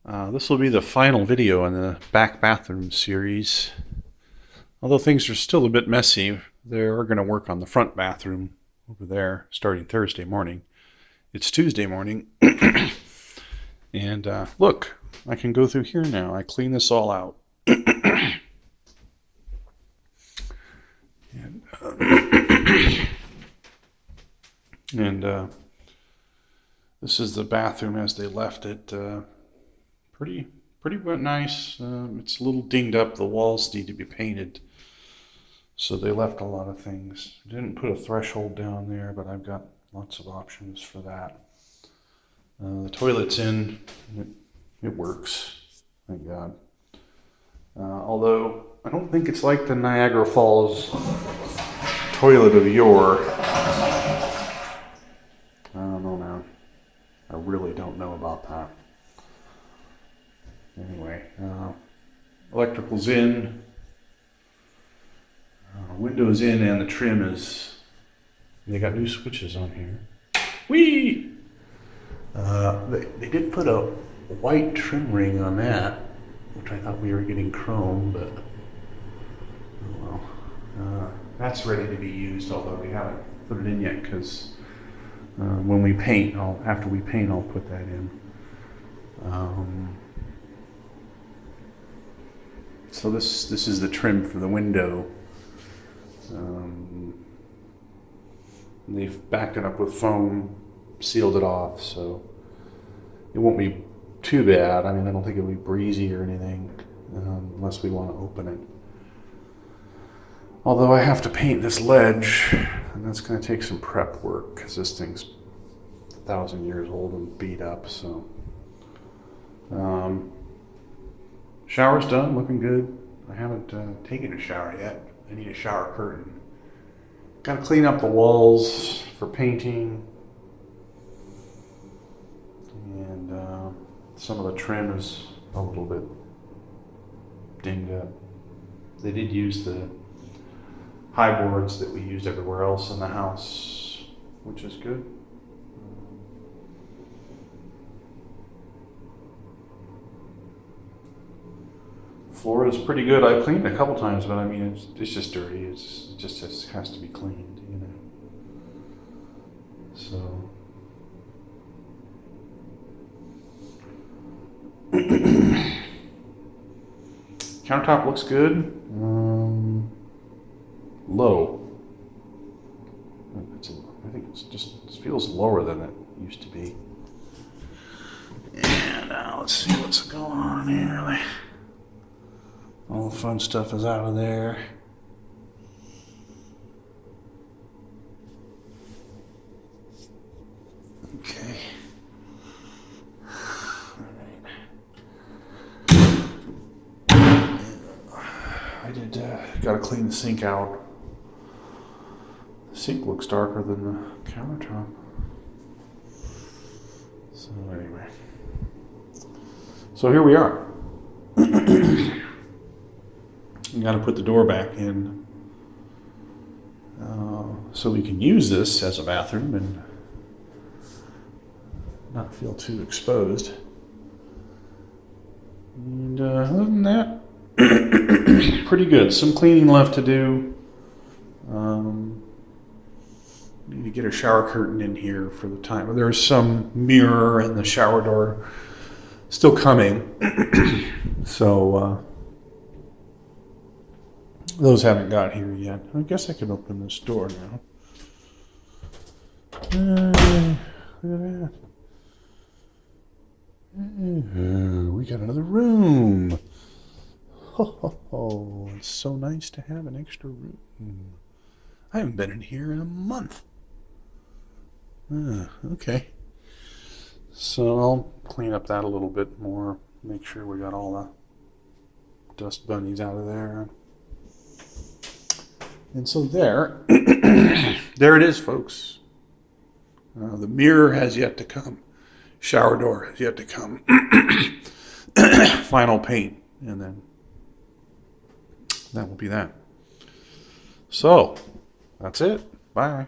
This will be the final video in the back bathroom series. Although things are still a bit messy, they are going to work on the front bathroom over there starting Thursday morning. It's Tuesday morning. And look, I can go through here now. I clean this all out. and this is the bathroom as they left it. Pretty nice. It's a little dinged up. The walls need to be painted. So they left a lot of things. Didn't put a threshold down there, but I've got lots of options for that. The toilet's in. It works. Thank God. Although I don't think it's like the Niagara Falls toilet of yore. I don't know now. I really don't know about that. Anyway, electrical's in, window's in, and the trim is, they got new switches on here. Whee! They did put a white trim ring on that, which I thought we were getting chrome, but oh well. That's ready to be used, although we haven't put it in yet, because when we paint, after we paint, I'll put that in. So this is the trim for the window. They've backed it up with foam, sealed it off, so it won't be too bad. I mean, I don't think it'll be breezy or anything, unless we want to open it. Although I have to paint this ledge, and that's going to take some prep work, because this thing's 1,000 years old and beat up, so. Shower's done, looking good. I haven't taken a shower yet. I need a shower curtain. Got to clean up the walls for painting. And some of the trim is a little bit dinged up. They did use the high boards that we used everywhere else in the house, which is good. Floor is pretty good. I cleaned it a couple times, but I mean, it's just dirty. It just has to be cleaned, you know. So. Countertop looks good. Low. I think it feels lower than it used to be. And let's see what's going on here. All the fun stuff is out of there. Okay. Alright. I did, gotta clean the sink out. The sink looks darker than the countertop. So anyway. So here we are. You got to put the door back in so we can use this as a bathroom and not feel too exposed. And other than that, pretty good. Some cleaning left to do. Need to get a shower curtain in here for the time. There's some mirror and the shower door still coming. So those haven't got here yet. I guess I can open this door now. Look at that. We got another room. Oh, it's so nice to have an extra room. I haven't been in here in a month. Okay. So I'll clean up that a little bit more. Make sure we got all the dust bunnies out of there. And so there it is, folks. The mirror has yet to come. Shower door has yet to come. Final paint, and then that will be that. So, that's it. Bye.